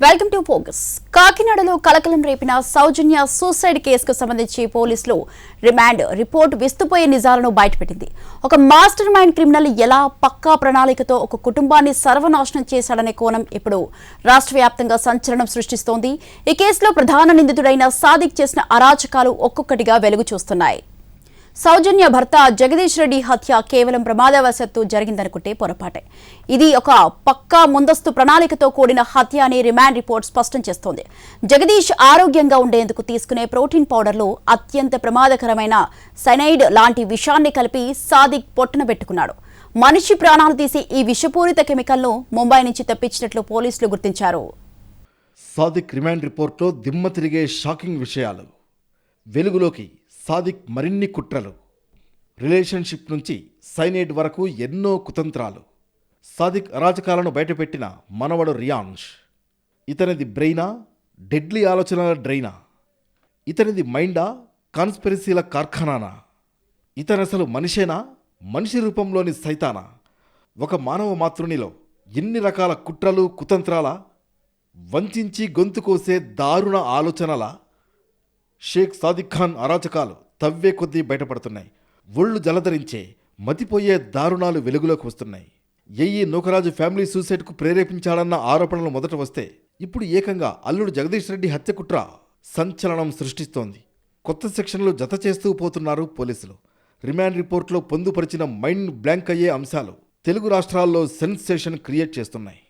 Welcome to focus. కాకినాడలో కలకలం రేపిన సౌజన్య suicide కేసుకు సంబంధించి పోలీసులు రిమాండ్ రిపోర్ట్ విస్తుపోయే నిజాలను బయటపెట్టింది. ఒక మాస్టర్ మైండ్ క్రిమినల్ ఎలా పక్కా ప్రణాళికతో ఒక కుటుంబాన్ని సర్వనాశనం చేశాడనే కోణం ఇప్పుడు రాష్ట్ర వ్యాప్తంగా సంచలనం సృష్టిస్తోంది. ఈ కేసులో ప్రధాన నిందితుడైన సాదిక్ చేసిన అరాచకాలు ఒక్కొక్కటిగా వెలుగు చూస్తున్నాయి. సౌజన్య భర్త జగదీష్ రెడ్డి హత్య కేవలం ప్రమాదవశాత్తు జరిగిందనుకుంటే పొరపాటే. ఇది ఒక పక్కా ముందస్తు ప్రణాళికతో కూడిన హత్య అని రిమాండ్ రిపోర్ట్ స్పష్టం చేస్తోంది. జగదీష్ ఆరోగ్యంగా ఉండేందుకు తీసుకునే ప్రోటీన్ పౌడర్లో అత్యంత ప్రమాదకరమైన సైనైడ్ లాంటి విషాన్ని కలిపి సాదిక్ పొట్టన పెట్టుకున్నాడు. మనిషి ప్రాణాలు తీసి ఈ విషపూరిత కెమికల్ను ముంబై నుంచి తెప్పించినట్లు పోలీసులు గుర్తించారు. సాదిక్ రిమాండ్ రిపోర్ట్లో దిమ్మ తిరిగే షాకింగ్ విషయాలు వెలుగులోకి. సాదిక్ మరిన్ని కుట్రలు, రిలేషన్షిప్ నుంచి సైనైడ్ వరకు ఎన్నో కుతంత్రాలు. సాదిక్ అరాచకాలను బయటపెట్టిన మనవడు రియాన్ష్. ఇతనిది బ్రెయినా, డెడ్లీ ఆలోచనల డ్రైనా? ఇతనిది మైండా, కాన్స్పిరసీల కార్ఖానానా? ఇతనసలు మనిషేనా, మనిషి రూపంలోని సైతానా? ఒక మానవ మాతృనిలో ఎన్ని రకాల కుట్రలు, కుతంత్రాల, వంచి గొంతు కోసే దారుణ ఆలోచనల? షేక్ సాదిక్ ఖాన్ అరాచకాలు తవ్వే కొద్దీ బయటపడుతున్నాయి. ఒళ్ళు జలధరించే మతిపోయే దారుణాలు వెలుగులోకి వస్తున్నాయి. ఏఈ నూకరాజు ఫ్యామిలీ సూసైడ్కు ప్రేరేపించాడన్న ఆరోపణలు మొదట వస్తే ఇప్పుడు ఏకంగా అల్లుడు జగదీష్ రెడ్డి హత్య కుట్ర సంచలనం సృష్టిస్తోంది. కొత్త సెక్షన్లు జత చేస్తూ పోతున్నారు పోలీసులు. రిమాండ్ రిపోర్ట్లో పొందుపరిచిన మైండ్ బ్లాంక్ అయ్యే అంశాలు తెలుగు రాష్ట్రాల్లో సెన్సేషన్ క్రియేట్ చేస్తున్నాయి.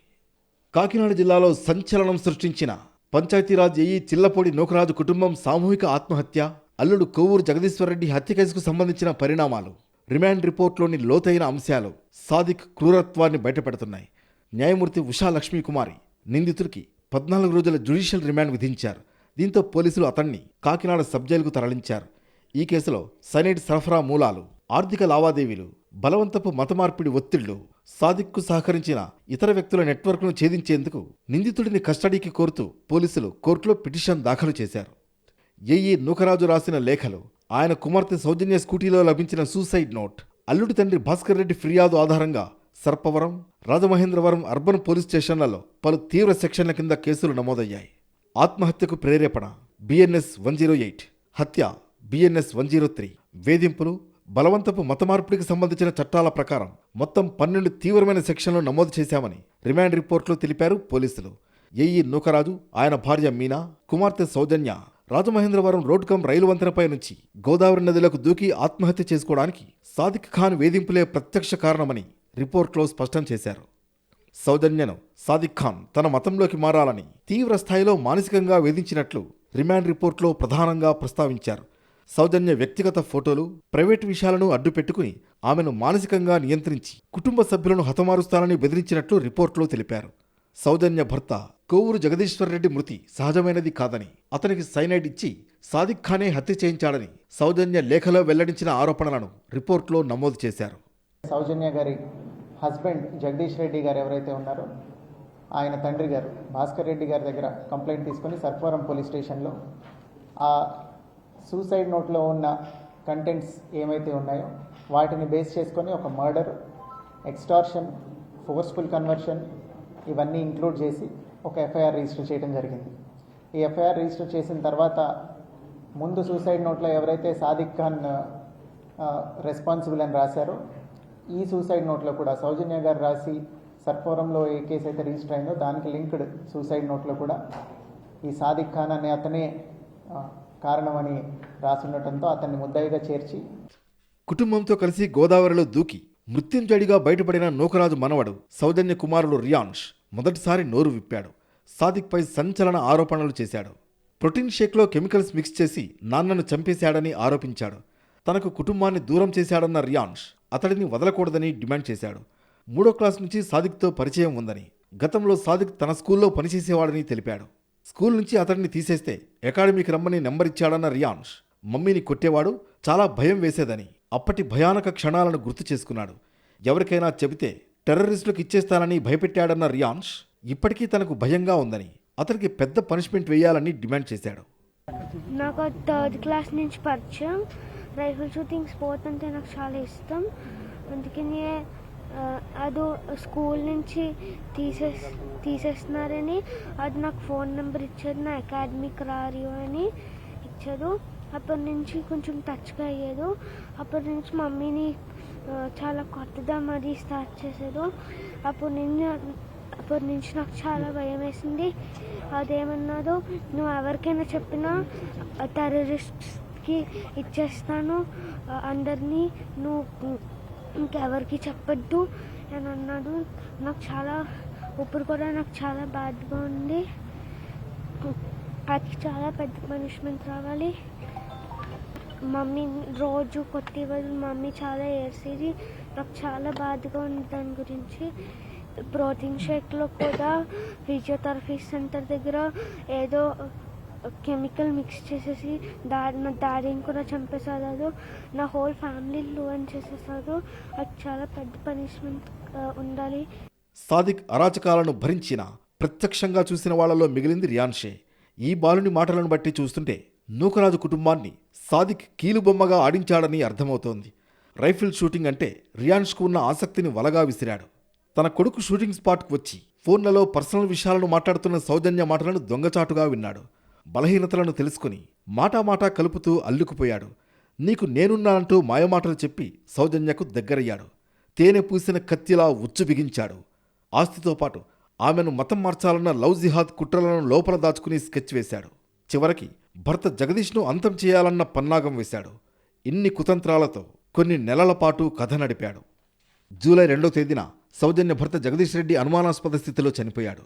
కాకినాడ జిల్లాలో సంచలనం సృష్టించిన పంచాయతీరాజ్ ఏఈ చిల్లపూడి నూకరాజు కుటుంబం సామూహిక ఆత్మహత్య, అల్లుడు కొవ్వూరు జగదీశ్వరరెడ్డి హత్య కేసుకు సంబంధించిన పరిణామాలు, రిమాండ్ రిపోర్ట్లోని లోతైన అంశాలు సాదిక్ క్రూరత్వాన్ని బయటపెడుతున్నాయి. న్యాయమూర్తి ఉషా లక్ష్మీకుమారి నిందితుడికి 14 రోజుల జ్యుడిషియల్ రిమాండ్ విధించారు. దీంతో పోలీసులు అతన్ని కాకినాడ సబ్ జైలుకు తరలించారు. ఈ కేసులో సైనైడ్ సరఫరా మూలాలు, ఆర్థిక లావాదేవీలు, బలవంతపు మతమార్పిడి ఒత్తిళ్లు, సాదిక్కు సహకరించిన ఇతర వ్యక్తుల నెట్వర్క్ను ఛేదించేందుకు నిందితుడిని కస్టడీకి కోరుతూ పోలీసులు కోర్టులో పిటిషన్ దాఖలు చేశారు. ఏఈ నూకరాజు రాసిన లేఖలు, ఆయన కుమార్తె సౌజన్య స్కూటీలో లభించిన సూసైడ్ నోట్, అల్లుడి తండ్రి భాస్కర్ రెడ్డి ఫిర్యాదు ఆధారంగా సర్పవరం, రాజమహేంద్రవరం అర్బన్ పోలీస్ స్టేషన్లలో పలు తీవ్ర సెక్షన్ల కింద కేసులు నమోదయ్యాయి. ఆత్మహత్యకు ప్రేరేపణ BNS 108, హత్య BNS 103, వేధింపులు, బలవంతపు మతమార్పిడికి సంబంధించిన చట్టాల ప్రకారం మొత్తం 12 తీవ్రమైన సెక్షన్లు నమోదు చేశామని రిమాండ్ రిపోర్ట్లో తెలిపారు పోలీసులు. ఏఈ నూకరాజు, ఆయన భార్య మీనా, కుమార్తె సౌజన్య రాజమహేంద్రవరం రోడ్ కమ్ రైలు వంతెనపై నుంచి గోదావరి నదిలోకి దూకి ఆత్మహత్య చేసుకోవడానికి సాదిక్ ఖాన్ వేధింపులే ప్రత్యక్ష కారణమని రిపోర్ట్లో స్పష్టం చేశారు. సౌజన్యను సాదిక్ ఖాన్ తన మతంలోకి మారాలని తీవ్ర స్థాయిలో మానసికంగా వేధించినట్లు రిమాండ్ రిపోర్ట్లో ప్రధానంగా ప్రస్తావించారు. సౌజన్య వ్యక్తిగత ఫోటోలు, ప్రైవేటు విషయాలను అడ్డుపెట్టుకుని ఆమెను మానసికంగా నియంత్రించి కుటుంబ సభ్యులను హతమారుస్తానని బెదిరించినట్లు రిపోర్ట్లో తెలిపారు. సౌజన్య భర్త కొవ్వూరు జగదీశ్వరరెడ్డి మృతి సహజమైనది కాదని, అతనికి సైనైడ్ ఇచ్చి సాదిక్ ఖానే హత్య చేయించాడని సౌజన్య లేఖలో వెల్లడించిన ఆరోపణలను రిపోర్ట్లో నమోదు చేశారు. సౌజన్య గారి హస్బెండ్ జగదీష్ రెడ్డి గారు ఎవరైతే ఉన్నారో ఆయన తండ్రి గారు భాస్కర్ రెడ్డి గారి దగ్గర కంప్లైంట్ తీసుకొని సర్పవరం పోలీస్ స్టేషన్లో ఆ సూసైడ్ నోట్లో ఉన్న కంటెంట్స్ ఏమైతే ఉన్నాయో వాటిని బేస్ చేసుకొని ఒక మర్డర్, ఎక్స్టార్షన్, ఫోర్స్ఫుల్ కన్వర్షన్ ఇవన్నీ ఇంక్లూడ్ చేసి ఒక ఎఫ్ఐఆర్ రిజిస్టర్ చేయడం జరిగింది. ఈ ఎఫ్ఐఆర్ రిజిస్టర్ చేసిన తర్వాత ముందు సూసైడ్ నోట్లో ఎవరైతే సాదిక్ ఖాన్ రెస్పాన్సిబుల్ అని రాశారో ఈ సూసైడ్ నోట్లో కూడా సౌజన్య గారు రాసి సర్పవరంలో ఏ కేసు అయితే రిజిస్టర్ అయిందో దానికి లింక్డ్ సూసైడ్ నోట్లో కూడా ఈ సాదిక్ ఖాన్ అనే అతనే కారణమని రాసుండటంతో అతన్ని ముద్దాయిగా చేర్చి కుటుంబంతో కలిసి గోదావరిలో దూకి మృత్యుంజయుడిగా బయటపడిన నూకరాజు మనవడు సౌజన్య కుమారుడు రియాన్ష్ మొదటిసారి నోరు విప్పాడు. సాదిక్పై సంచలన ఆరోపణలు చేశాడు. ప్రోటీన్ షేక్లో కెమికల్స్ మిక్స్ చేసి నాన్నను చంపేశాడని ఆరోపించాడు. తనకు కుటుంబాన్ని దూరం చేశాడన్న రియాన్ష్ అతడిని వదలకూడదని డిమాండ్ చేశాడు. 3వ క్లాస్ నుంచి సాదిక్తో పరిచయం ఉందని, గతంలో సాదిక్ తన స్కూల్లో పనిచేసేవాడని తెలిపాడు. స్కూల్ నుంచి అతడిని తీసేస్తే అకాడమీకి రమ్మని నెంబర్ ఇచ్చాడన్న రియాన్ష్ మమ్మీని కొట్టేవాడు, చాలా భయం వేసేదని అప్పటి భయానక క్షణాలను గుర్తు చేసుకున్నాడు. ఎవరికైనా చెబితే టెర్రరిస్టులకు ఇచ్చేస్తానని భయపెట్టాడన్న రియాన్ష్ ఇప్పటికీ తనకు భయంగా ఉందని, అతనికి పెద్ద పనిష్మెంట్ వేయాలని డిమాండ్ చేశాడు. నాకు 3rd క్లాస్ నుంచి పరిచయం, రైఫిల్ షూటింగ్ స్పోర్ట్ అంటే నాకు చాలా ఇష్టం. అందుకని అది స్కూల్ నుంచి తీసేస్తున్నారని అది నాకు ఫోన్ నెంబర్ ఇచ్చారు, నా అకాడమిక్ రారు అని ఇచ్చారు. అప్పటి నుంచి కొంచెం టచ్గా అయ్యేది. అప్పటి నుంచి మమ్మీని చాలా కొత్తగా మరి స్టార్ట్ చేశారు. అప్పటి నుంచి నాకు చాలా భయం వేసింది. అదేమన్నాదో, నువ్వు ఎవరికైనా చెప్పినా టెర్రరిస్ట్కి ఇచ్చేస్తాను, అందరినీ నువ్వు ఇంకెవరికి చెప్పొద్దు అని అన్నాడు. నాకు చాలా ఇప్పుడు కూడా నాకు చాలా బాధగా ఉంది. అది చాలా పెద్ద పనిష్మెంట్ రావాలి. మమ్మీ రోజు కొట్టేవాళ్ళు, మమ్మీ చాలా ఏడ్చేది. నాకు చాలా బాధగా ఉంది దాని గురించి. ప్రోటీన్ షేక్లో కూడా ఫిజియోథెరపీ సెంటర్ దగ్గర ఏదో కెమికల్ మిక్స్ చేసేసి నా డాడీని కూడా చంపేశారు. నా హోల్ ఫ్యామిలీలో అని చేసేసారు. అది చాలా పెద్ద పనిష్మెంట్ ఉండాలి. సాదిక్ అరాచకాలను భరించిన ప్రత్యక్షంగా చూసిన వాళ్లలో మిగిలింది రియాన్షే. ఈ బాలుని మాటలను బట్టి చూస్తుంటే నూకరాజు కుటుంబాన్ని సాదిక్ కీలుబొమ్మగా ఆడించాడని అర్థమవుతోంది. రైఫిల్ షూటింగ్ అంటే రియాన్ష్కు ఉన్న ఆసక్తిని వలగా విసిరాడు. తన కొడుకు షూటింగ్ స్పాట్కు వచ్చి ఫోన్లలో పర్సనల్ విషయాలను మాట్లాడుతున్న సౌజన్య మాటలను దొంగచాటుగా విన్నాడు. బలహీనతలను తెలుసుకుని మాటామాటా కలుపుతూ అల్లుకుపోయాడు. నీకు నేనున్నానంటూ మాయమాటలు చెప్పి సౌజన్యకు దగ్గరయ్యాడు. తేనె పూసిన కత్తిలా ఉచ్చు బిగించాడు. ఆస్తితో పాటు ఆమెను మతం మార్చాలన్న లవ్ జిహాద్ కుట్రలను లోపల దాచుకుని స్కెచ్ వేశాడు. చివరికి భర్త జగదీష్ను అంతం చేయాలన్న పన్నాగం వేశాడు. ఇన్ని కుతంత్రాలతో కొన్ని నెలల పాటు కథ నడిపాడు. జూలై 2వ తేదీన సౌజన్య భర్త జగదీష్ రెడ్డి అనుమానాస్పద స్థితిలో చనిపోయాడు.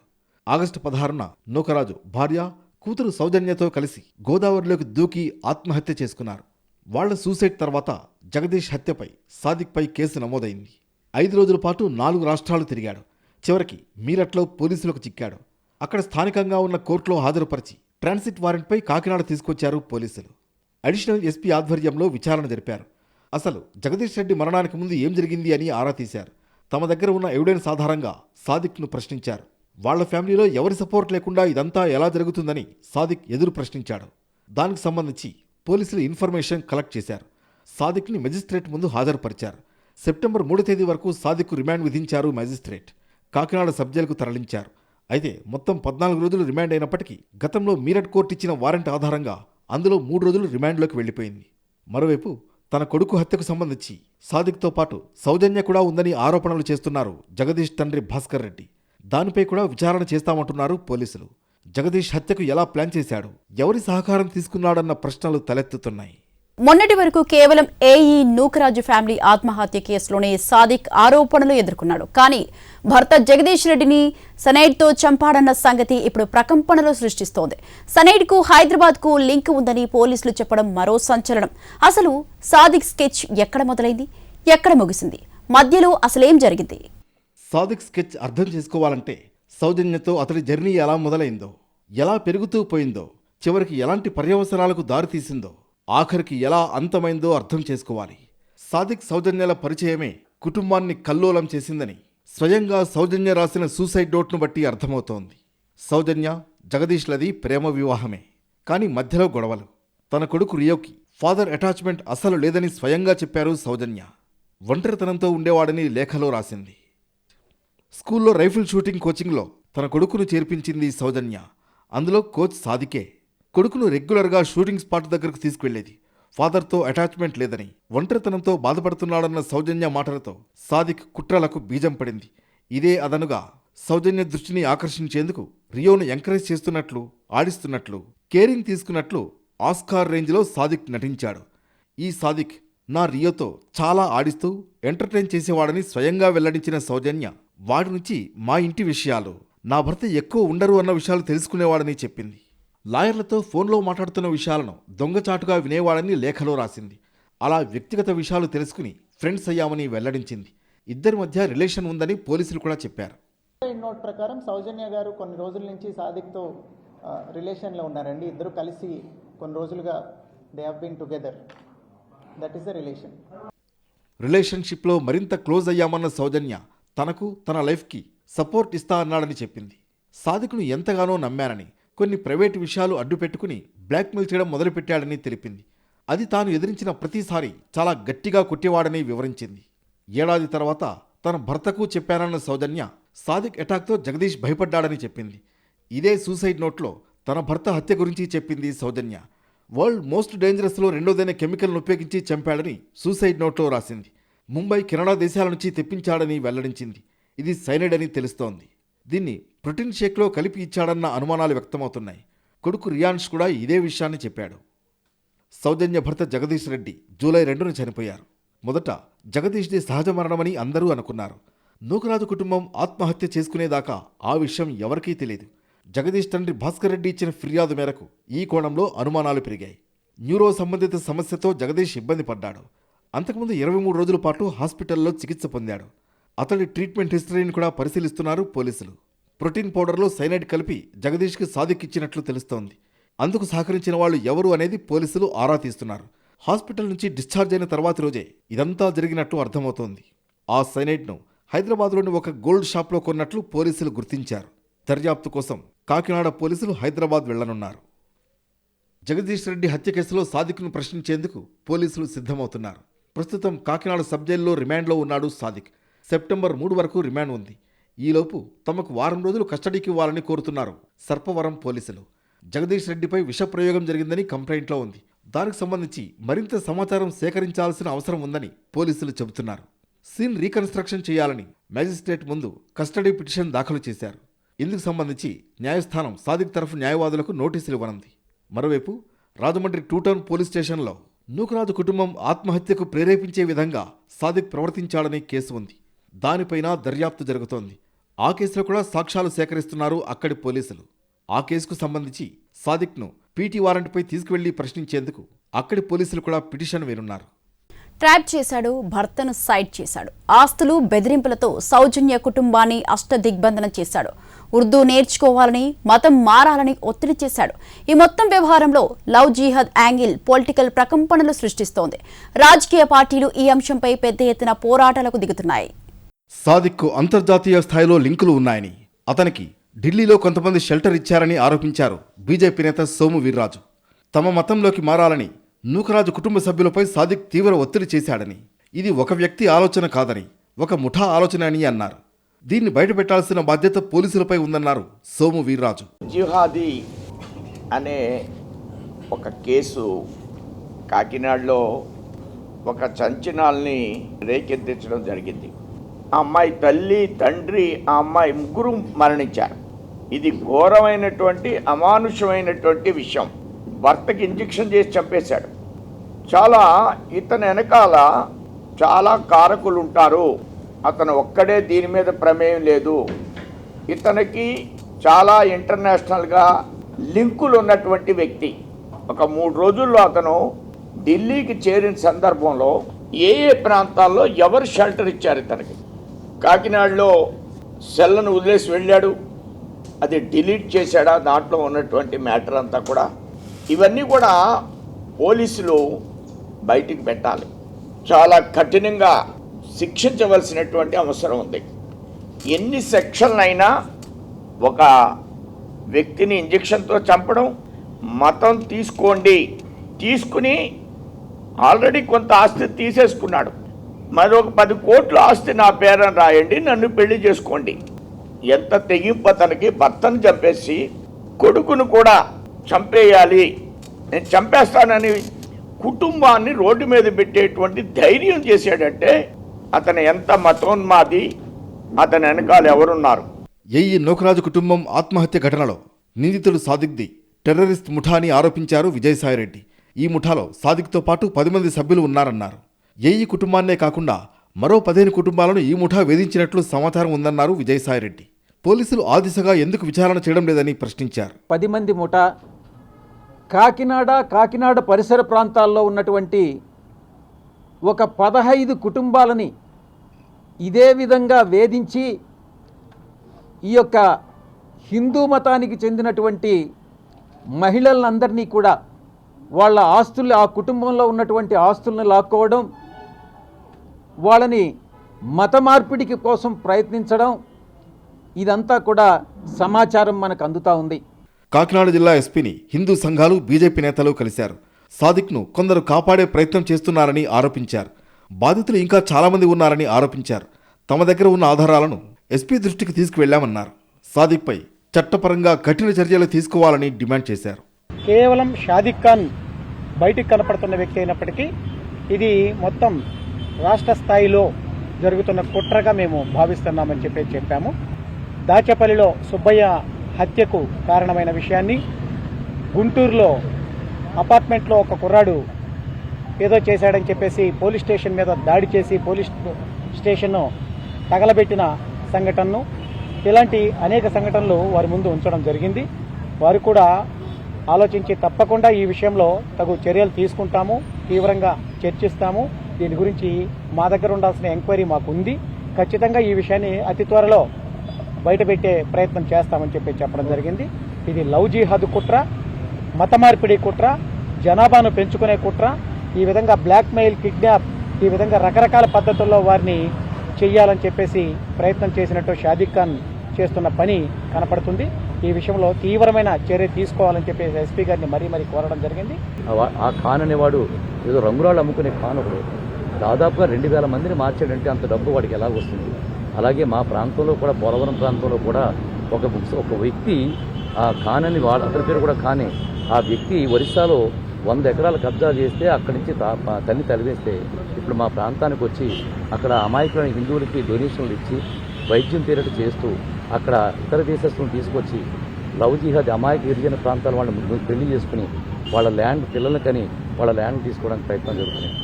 ఆగస్టు 16న నూకరాజు భార్య, కూతురు సౌజన్యతో కలిసి గోదావరిలోకి దూకి ఆత్మహత్య చేసుకున్నారు. వాళ్ల సూసైడ్ తర్వాత జగదీష్ హత్యపై సాదిక్పై కేసు నమోదైంది. 5 రోజుల పాటు 4 రాష్ట్రాలు తిరిగాడు. చివరికి మీరట్లో పోలీసులకు చిక్కాడు. అక్కడ స్థానికంగా ఉన్న కోర్టులో హాజరుపరిచి ట్రాన్సిట్ వారెంట్పై కాకినాడ తీసుకొచ్చారు పోలీసులు. అడిషనల్ ఎస్పీ ఆధ్వర్యంలో విచారణ జరిపారు. అసలు జగదీష్ రెడ్డి మరణానికి ముందు ఏం జరిగింది అని ఆరా తీశారు. తమ దగ్గర ఉన్న ఎవిడెన్స్ ఆధారంగా సాదిక్ను ప్రశ్నించారు. వాళ్ల ఫ్యామిలీలో ఎవరి సపోర్ట్ లేకుండా ఇదంతా ఎలా జరుగుతుందని సాదిక్ ఎదురు ప్రశ్నించాడు. దానికి సంబంధించి పోలీసులు ఇన్ఫర్మేషన్ కలెక్ట్ చేశారు. సాదిక్ని మెజిస్ట్రేట్ ముందు హాజరుపరిచారు. సెప్టెంబర్ 3వ తేదీ వరకు సాదిక్కు రిమాండ్ విధించారు మెజిస్ట్రేట్. కాకినాడ సబ్ జైలుకు తరలించారు. అయితే మొత్తం 14 రోజులు రిమాండ్ అయినప్పటికీ గతంలో మీరట్ కోర్టు ఇచ్చిన వారెంట్ ఆధారంగా అందులో 3 రోజులు రిమాండ్లోకి వెళ్లిపోయింది. మరోవైపు తన కొడుకు హత్యకు సంబంధించి సాదిక్తో పాటు సౌజన్య కూడా ఉందని ఆరోపణలు చేస్తున్నారు జగదీష్ తండ్రి భాస్కర్ రెడ్డి. దానిపై కూడా విచారణ చేస్తామంటున్నారు పోలీసులు. జగదీష్ హత్యకు ఎలా ప్లాన్ చేశాడు, ఎవరి సహకారం తీసుకున్నాడన్న ప్రశ్నలు తలెత్తుతున్నాయి. మొన్నటి వరకు కేవలం ఏఈ నూకరాజు ఫ్యామిలీ ఆత్మహత్య కేసులోనే సాదిక్ ఆరోపణలు ఎదుర్కొన్నాడు. కానీ భర్త జగదీష్ రెడ్డిని సనైడ్తో చంపాడన్న సంగతి ఇప్పుడు ప్రకంపనలు సృష్టిస్తోంది. సనైడ్కు హైదరాబాద్కు లింక్ ఉందని పోలీసులు చెప్పడం మరో సంచలనం. అసలు సాదిక్ స్కెచ్ ఎక్కడ మొదలైంది, ఎక్కడ ముగిసింది, మధ్యలో అసలేం జరిగింది? సాదిక్ స్కెచ్ అర్థం చేసుకోవాలంటే సౌజన్యతో అతడి జర్నీ ఎలా మొదలైందో, ఎలా పెరుగుతూ పోయిందో, చివరికి ఎలాంటి పర్యవసనాలకు దారితీసిందో, ఆఖరికి ఎలా అంతమైందో అర్థం చేసుకోవాలి. సాదిక్ సౌజన్యల పరిచయమే కుటుంబాన్ని కల్లోలం చేసిందని స్వయంగా సౌజన్య రాసిన సూసైడ్ నోట్ను బట్టి అర్థమవుతోంది. సౌజన్య జగదీష్లది ప్రేమ వివాహమే, కానీ మధ్యలో గొడవలు. తన కొడుకు రియోకి ఫాదర్ అటాచ్మెంట్ అసలు లేదని స్వయంగా చెప్పారు సౌజన్య. ఒంటరితనంతో ఉండేవాడని లేఖలో రాసింది. స్కూల్లో రైఫిల్ షూటింగ్ కోచింగ్లో తన కొడుకును చేర్పించింది సౌజన్య. అందులో కోచ్ సాదికే. కొడుకును రెగ్యులర్గా షూటింగ్ స్పాట్ దగ్గరకు తీసుకువెళ్లేది. ఫాదర్తో అటాచ్మెంట్ లేదని, ఒంటరితనంతో బాధపడుతున్నాడన్న సౌజన్య మాటలతో సాదిక్ కుట్రలకు బీజం పడింది. ఇదే అదనుగా సౌజన్య దృష్టిని ఆకర్షించేందుకు రియోను ఎంకరేజ్ చేస్తున్నట్లు, ఆడిస్తున్నట్లు, కేరింగ్ తీసుకున్నట్లు ఆస్కార్ రేంజ్లో సాదిక్ నటించాడు. ఈ సాదిక్ నా రియోతో చాలా ఆడిస్తూ ఎంటర్టైన్ చేసేవాడని స్వయంగా వెల్లడించిన సౌజన్య వాడి నుంచి మా ఇంటి విషయాలు, నా భర్త ఎక్కువ ఉండరు అన్న విషయాలు తెలుసుకునేవాడని చెప్పింది. లాయర్లతో ఫోన్లో మాట్లాడుతున్న విషయాలను దొంగచాటుగా వినేవాడని లేఖలో రాసింది. అలా వ్యక్తిగత విషయాలు తెలుసుకుని ఫ్రెండ్స్ అయ్యామని వెల్లడించింది. ఇద్దరి మధ్య రిలేషన్ ఉందని పోలీసులు కూడా చెప్పారు. నోట్ ప్రకారం సౌజన్య గారు కొన్ని రోజుల నుంచి సాదిక్తో రిలేషన్లో ఉన్నారండి. ఇద్దరు కలిసి కొన్ని రోజులుగా they have been together. That is the relation. రిలేషన్షిప్లో మరింత క్లోజ్ అయ్యామన్న సౌజన్య తనకు, తన లైఫ్కి సపోర్ట్ ఇస్తా అన్నాడని చెప్పింది. సాదిక్ను ఎంతగానో నమ్మానని, కొన్ని ప్రైవేటు విషయాలు అడ్డుపెట్టుకుని బ్లాక్మెయిల్ చేయడం మొదలుపెట్టాడని తెలిపింది. అది తాను ఎదిరించిన ప్రతిసారి చాలా గట్టిగా కొట్టేవాడని వివరించింది. ఏడాది తర్వాత తన భర్తకు చెప్పానన్న సౌజన్య సాదిక్ అటాక్తో జగదీష్ భయపడ్డాడని చెప్పింది. ఇదే సూసైడ్ నోట్లో తన భర్త హత్య గురించి చెప్పింది సౌజన్య. వరల్డ్ మోస్ట్ డేంజరస్లో రెండోదైన కెమికల్ను ఉపయోగించి చంపాడని సూసైడ్ నోట్లో రాసింది. ముంబై, కెనడా దేశాల నుంచి తెప్పించాడని వెల్లడించింది. ఇది సైనైడ్ అని తెలుస్తోంది. దీన్ని ప్రోటీన్ షేక్లో కలిపి ఇచ్చాడన్న అనుమానాలు వ్యక్తమవుతున్నాయి. కొడుకు రియాన్ష్ కూడా ఇదే విషయాన్ని చెప్పాడు. సౌజన్య భర్త జగదీష్ రెడ్డి జూలై 2న చనిపోయారు. మొదట జగదీష్ది సహజ మరణమని అందరూ అనుకున్నారు. నూకరాజు కుటుంబం ఆత్మహత్య చేసుకునేదాకా ఆ విషయం ఎవరికీ తెలియదు. జగదీష్ తండ్రి భాస్కర్ రెడ్డి ఇచ్చిన ఫిర్యాదు మేరకు ఈ కోణంలో అనుమానాలు పెరిగాయి. న్యూరో సంబంధిత సమస్యతో జగదీష్ ఇబ్బంది పడ్డాడు. అంతకుముందు 23 రోజుల పాటు హాస్పిటల్లో చికిత్స పొందాడు. అతడి ట్రీట్మెంట్ హిస్టరీని కూడా పరిశీలిస్తున్నారు పోలీసులు. ప్రోటీన్ పౌడర్లో సైనైడ్ కలిపి జగదీష్కి సాదిక్ ఇచ్చినట్లు తెలుస్తోంది. అందుకు సహకరించిన వాళ్ళు ఎవరు అనేది పోలీసులు ఆరా తీస్తున్నారు. హాస్పిటల్ నుంచి డిశ్చార్జ్ అయిన తర్వాతి రోజే ఇదంతా జరిగినట్లు అర్థమవుతోంది. ఆ సైనైడ్ను హైదరాబాద్లోని ఒక గోల్డ్ షాప్లో కొన్నట్లు పోలీసులు గుర్తించారు. దర్యాప్తు కోసం కాకినాడ పోలీసులు హైదరాబాద్ వెళ్లనున్నారు. జగదీష్ రెడ్డి హత్య కేసులో సాదిక్ను ప్రశ్నించేందుకు పోలీసులు సిద్ధమవుతున్నారు. ప్రస్తుతం కాకినాడ సబ్ జైల్లో రిమాండ్లో ఉన్నాడు సాదిక్. సెప్టెంబర్ 3 వరకు రిమాండ్ ఉంది. ఈలోపు తమకు వారం రోజులు కస్టడీకి ఇవ్వాలని కోరుతున్నారు సర్పవరం పోలీసులు. జగదీష్ రెడ్డిపై విషప్రయోగం జరిగిందని కంప్లైంట్లో ఉంది. దానికి సంబంధించి మరింత సమాచారం సేకరించాల్సిన అవసరం ఉందని పోలీసులు చెబుతున్నారు. సీన్ రీకన్స్ట్రక్షన్ చేయాలని మ్యాజిస్ట్రేట్ ముందు కస్టడీ పిటిషన్ దాఖలు చేశారు. ఇందుకు సంబంధించి న్యాయస్థానం సాదిక్ తరఫు న్యాయవాదులకు నోటీసులు ఇవ్వనుంది. మరోవైపు రాజమండ్రి 2 టౌన్ పోలీస్ స్టేషన్లో నూకరాజు కుటుంబం ఆత్మహత్యకు ప్రేరేపించే విధంగా సాదిక్ ప్రవర్తించాడనే కేసు ఉంది. దానిపైన దర్యాప్తు జరుగుతోంది. ఆ కేసులో కూడా సాక్ష్యాలు సేకరిస్తున్నారు అక్కడి పోలీసులు. ఆ కేసుకు సంబంధించి సాదిక్ను పీటీ వారెంట్పై తీసుకువెళ్లి ప్రశ్నించేందుకు అక్కడి పోలీసులు కూడా పిటిషన్ వేనున్నారు. ట్రాప్ చేశాడు, భర్తను సైడ్ చేశాడు, ఆస్తులు బెదిరింపులతో సౌజన్య కుటుంబాన్ని అష్టదిగ్బంధనం చేశాడు, ఉర్దూ నేర్చుకోవాలని, మతం మారాలని ఒత్తిడి చేశాడు. ఈ మొత్తం వ్యవహారంలో లవ్ జిహాద్ యాంగిల్ పొలిటికల్ ప్రకంపనలు సృష్టిస్తోంది. రాజకీయ పార్టీలు ఈ అంశంపై పెద్ద ఎత్తున పోరాటాలకు దిగుతున్నాయి. సాదిక్కు అంతర్జాతీయ స్థాయిలో లింకులు ఉన్నాయని, అతనికి ఢిల్లీలో కొంతమంది షెల్టర్ ఇచ్చారని ఆరోపించారు బీజేపీ నేత సోము వీర్రాజు. తమ మతంలోకి మారాలని నూకరాజు కుటుంబ సభ్యులపై సాదిక్ తీవ్ర ఒత్తిడి చేశాడని, ఇది ఒక వ్యక్తి ఆలోచన కాదని, ఒక ముఠా ఆలోచన అని అన్నారు. దీన్ని బయటపెట్టాల్సిన బాధ్యత పోలీసులపై ఉందన్నారు సోము వీర్రాజు. జిహాదీ అనే ఒక కేసు కాకినాడలో ఒక చంచనాల్ని రేకెత్తించడం జరిగింది. ఆ అమ్మాయి తల్లి, తండ్రి, ఆ అమ్మాయి ముగ్గురు మరణించారు. ఇది ఘోరమైనటువంటి అమానుషమైనటువంటి విషయం. భర్తకి ఇంజెక్షన్ చేసి చంపేశాడు. ఇతని వెనకాల చాలా కారకులు ఉంటారు. అతను ఒక్కడే దీని మీద ప్రమేయం లేదు. ఇతనికి చాలా ఇంటర్నేషనల్గా లింకులు ఉన్నటువంటి వ్యక్తి. ఒక 3 రోజుల్లో అతను ఢిల్లీకి చేరిన సందర్భంలో ఏ ప్రాంతాల్లో ఎవరు షెల్టర్ ఇచ్చారు ఇతనికి. కాకినాడలో సెల్లను వదిలేసి వెళ్ళాడు. అది డిలీట్ చేశాడా, దాంట్లో ఉన్నటువంటి మ్యాటర్ అంతా కూడా. ఇవన్నీ కూడా పోలీసులు బయటికి పెట్టాలి. చాలా కఠినంగా శిక్షించవలసినటువంటి అవసరం ఉంది. ఎన్ని సెక్షన్లైనా ఒక వ్యక్తిని ఇంజెక్షన్తో చంపడం, మతం తీసుకుని ఆల్రెడీ కొంత ఆస్తి తీసేసుకున్నాడు. మరొక 10 కోట్ల ఆస్తి నా పేరని రాయండి, నన్ను పెళ్లి చేసుకోండి. ఎంత తెగింపు అతనికి. భర్తను చంపేసి కొడుకును కూడా చంపేయాలి, నేను చంపేస్తానని కుటుంబాన్ని రోడ్డు మీద పెట్టేటువంటి ధైర్యం చేశాడంటే అతను ఎంత మతోన్మాది, అతని వెనకాల ఎవరున్నారు. ఏఈ నూకరాజు కుటుంబం ఆత్మహత్య ఘటనలో నిందితుడు సాదిక్ది టెర్రరిస్ట్ ముఠా అని ఆరోపించారు విజయసాయిరెడ్డి. ఈ ముఠాలో సాదిక్తో పాటు 10 మంది సభ్యులు ఉన్నారన్నారు. ఏఈ కుటుంబాన్నే కాకుండా మరో 15 కుటుంబాలను ఈ ముఠా వేధించినట్లు సమాచారం ఉందన్నారు విజయసాయిరెడ్డి. పోలీసులు ఆ దిశగా ఎందుకు విచారణ చేయడం లేదని ప్రశ్నించారు. 10 మంది ముఠా కాకినాడ పరిసర ప్రాంతాల్లో ఉన్నటువంటి ఒక 15 కుటుంబాలని ఇదే విధంగా వేధించి ఈ యొక్క హిందూ మతానికి చెందినటువంటి మహిళలందరినీ కూడా వాళ్ళ ఆస్తులు, ఆ కుటుంబంలో ఉన్నటువంటి ఆస్తులను లాక్కోవడం, వాళ్ళని మత మార్పిడికి కోసం ప్రయత్నించడం, ఇదంతా కూడా సమాచారం మనకు అందుతూ ఉంది. కాకినాడ జిల్లా ఎస్పీని హిందూ సంఘాలు, బీజేపీ నేతలు కలిశారు. సాదిక్ను కొందరు కాపాడే ప్రయత్నం చేస్తున్నారని ఆరోపించారు. బాధితులు ఇంకా చాలామంది ఉన్నారని ఆరోపించారు. తమ దగ్గర ఉన్న ఆధారాలను ఎస్పీ దృష్టికి తీసుకువెళ్లామన్నారు. సాదిక్పై చట్టపరంగా కఠిన చర్యలు తీసుకోవాలని డిమాండ్ చేశారు. కేవలం షాదిక్ ఖాన్ బయటికి కనపడుతున్న వ్యక్తి అయినప్పటికీ ఇది మొత్తం రాష్ట్ర స్థాయిలో జరుగుతున్న కుట్రగా మేము భావిస్తున్నామని చెప్పాము. దాచేపల్లిలో సుబ్బయ్య హత్యకు కారణమైన విషయాన్ని, గుంటూరులో అపార్ట్మెంట్లో ఒక కుర్రాడు ఏదో చేశాడని చెప్పేసి పోలీస్ స్టేషన్ మీద దాడి చేసి పోలీస్ స్టేషన్ను తగలబెట్టిన సంఘటనను, ఇలాంటి అనేక సంఘటనలు వారి ముందు ఉంచడం జరిగింది. వారు కూడా ఆలోచించి తప్పకుండా ఈ విషయంలో తగు చర్యలు తీసుకుంటాము, తీవ్రంగా చర్చిస్తాము. దీని గురించి మా దగ్గర ఉండాల్సిన ఎంక్వైరీ మాకు ఉంది. ఖచ్చితంగా ఈ విషయాన్ని అతి త్వరలో బయటపెట్టే ప్రయత్నం చేస్తామని చెప్పడం జరిగింది. ఇది లవ్ జిహాద్ కుట్ర, మత మార్పిడి కుట్ర, జనాభాను పెంచుకునే కుట్ర. ఈ విధంగా బ్లాక్మెయిల్, కిడ్నాప్, ఈ విధంగా రకరకాల పద్ధతుల్లో వారిని చెయ్యాలని చెప్పేసి ప్రయత్నం చేసినట్టు షాదిక్ ఖాన్ చేస్తున్న పని కనపడుతుంది. ఈ విషయంలో తీవ్రమైన చర్య తీసుకోవాలని చెప్పేసి ఎస్పీ గారిని మరీ కోరడం జరిగింది. ఆ ఖాన్ అనేవాడు ఏదో రంగురాళ్ళు అమ్ముకునే ఖాన్ ఒకడు దాదాపుగా 2000 మందిని మార్చాడంటే అంత డబ్బు వాడికి ఎలా వస్తుంది? అలాగే మా ప్రాంతంలో కూడా, పోలవరం ప్రాంతంలో కూడా ఒక వ్యక్తి ఆ ఖాన్ అని అతని పేరు కూడా ఖానే, ఆ వ్యక్తి ఒరిస్సాలో 100 ఎకరాలు కబ్జా చేస్తే అక్కడి నుంచి తల్లి తలివేస్తే ఇప్పుడు మా ప్రాంతానికి వచ్చి అక్కడ అమాయకులైన హిందువులకి డొనేషన్లు ఇచ్చి వైద్యం పేరిట చేస్తూ అక్కడ ఇతర దేశస్తులను తీసుకొచ్చి లవ్ జిహాద్ అమాయక గిరిజన ప్రాంతాల వాళ్ళని పెళ్లి చేసుకుని వాళ్ళ ల్యాండ్ పిల్లల్ని కని వాళ్ళ ల్యాండ్ తీసుకోవడానికి ప్రయత్నం జరుగుతున్నాయి.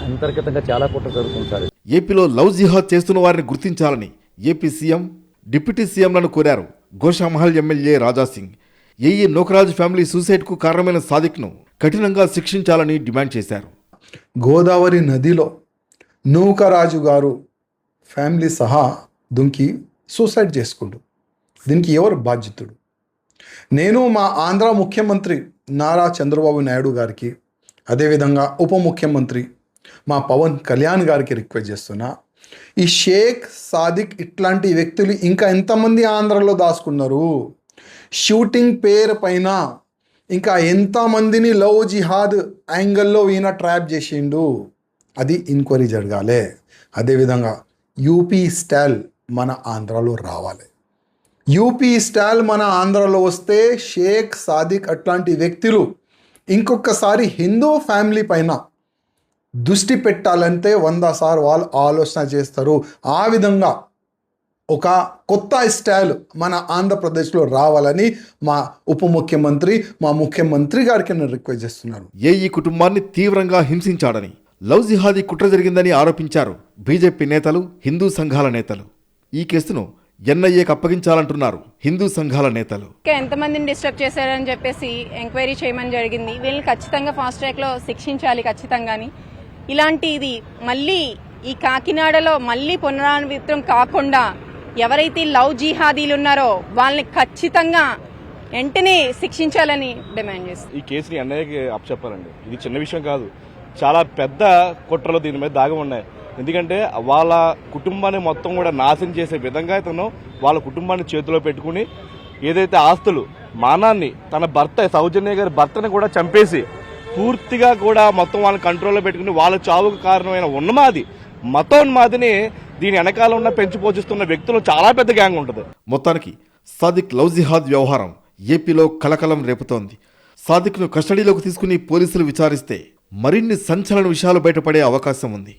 అంతర్గతంగా చాలా కుట్ర జరుగుతుంది సార్. ఏపీలో లవ్ జిహాద్ చేస్తున్న వారిని గుర్తించాలని ఏపీ సీఎం, డిప్యూటీ సీఎంలను కోరారు గోషామహల్ ఎమ్మెల్యే రాజాసింగ్. ఏఈ నోకరాజు ఫ్యామిలీ సూసైడ్కు కారణమైన సాదిక్ను కఠినంగా శిక్షించాలని డిమాండ్ చేశారు. గోదావరి నదిలో నూకరాజు గారు ఫ్యామిలీ సహా దుంకి సూసైడ్ చేసుకుండు. దీనికి ఎవరు బాధ్యతుడు? నేను మా ఆంధ్ర ముఖ్యమంత్రి నారా చంద్రబాబు నాయుడు గారికి, అదేవిధంగా ఉప ముఖ్యమంత్రి మా పవన్ కళ్యాణ్ గారికి రిక్వెస్ట్ చేస్తున్నా, ఈ షేక్ సాదిక్ ఇట్లాంటి వ్యక్తులు ఇంకా ఎంతమంది ఆంధ్రలో దాచుకున్నారు? షూటింగ్ పేరు పైన ఇంకా ఎంతమందిని లవ్ జిహాద్ యాంగిల్లో ఈయన ట్రాప్ చేసిండు? అది ఎంక్వైరీ జరగాలి. అదేవిధంగా యూపీ స్టైల్ మన ఆంధ్రాలో రావాలి. యూపీ స్టైల్ మన ఆంధ్రాలో వస్తే షేక్ సాదిక్ అట్లాంటి వ్యక్తులు ఇంకొకసారి హిందూ ఫ్యామిలీ పైన దృష్టి పెట్టాలంటే 100 సార్లు వాళ్ళు ఆలోచన చేస్తారు. ఆ విధంగా ఒక కొత్త స్టైల్ మన ఆంధ్రప్రదేశ్లో రావాలని మా ఉప ముఖ్యమంత్రి, మా ముఖ్యమంత్రి గారికి నేను రిక్వెస్ట్ చేస్తున్నాను. ఏఈ కుటుంబాన్ని తీవ్రంగా హింసించాడని, లవ్ జిహాదీ కుట్ర జరిగిందని ఆరోపించారు బీజేపీ నేతలు, హిందూ సంఘాల నేతలు. ఈ కేసును ఎన్ఐఏకి అప్పగించాలంటున్నారు హిందూ సంఘాల నేతలు. ఎంతమందిని డిస్టర్బ్ చేశారని చెప్పేసి ఎంక్వైరీ చేయమని జరిగింది. వీళ్ళని ఖచ్చితంగా ఫాస్ట్ ట్రాక్లో శిక్షించాలి ఖచ్చితంగాని. ఇలాంటిది మళ్ళీ ఈ కాకినాడలో మళ్ళీ పునరావృతం కాకుండా ఎవరైతే లవ్ జిహాదీలు ఉన్నారో వాళ్ళని ఖచ్చితంగా వెంటనే శిక్షించాలని డిమాండ్ చేస్తారు. ఈ కేసుని ఎన్ఐఏకి అప్పచెప్పాలండి. ఇది చిన్న విషయం కాదు, చాలా పెద్ద కుట్రలు దీని మీద దాగి ఉన్నాయి. ఎందుకంటే వాళ్ళ కుటుంబాన్ని మొత్తం కూడా నాశనం చేసే విధంగా ఇతను వాళ్ళ కుటుంబాన్ని చేతిలో పెట్టుకుని ఏదైతే ఆస్తులు, మానాన్ని, తన భర్త సౌజన్య గారి భర్తని కూడా చంపేసి పూర్తిగా కూడా మొత్తం వాళ్ళని కంట్రోల్లో పెట్టుకుని వాళ్ళ చావుకు కారణమైన ఉన్మాది, మతోన్మాదిని దీని వెనకాల ఉన్న పెంచి పోషిస్తున్న వ్యక్తులు చాలా పెద్ద గ్యాంగ్ ఉంటుంది. మొత్తానికి సాదిక్ లవ్ జిహాద్ వ్యవహారం ఏపీలో కలకలం రేపుతోంది. సాదిక్ను కస్టడీలోకి తీసుకుని పోలీసులు విచారిస్తే మరిన్ని సంచలన విషయాలు బయటపడే అవకాశం ఉంది.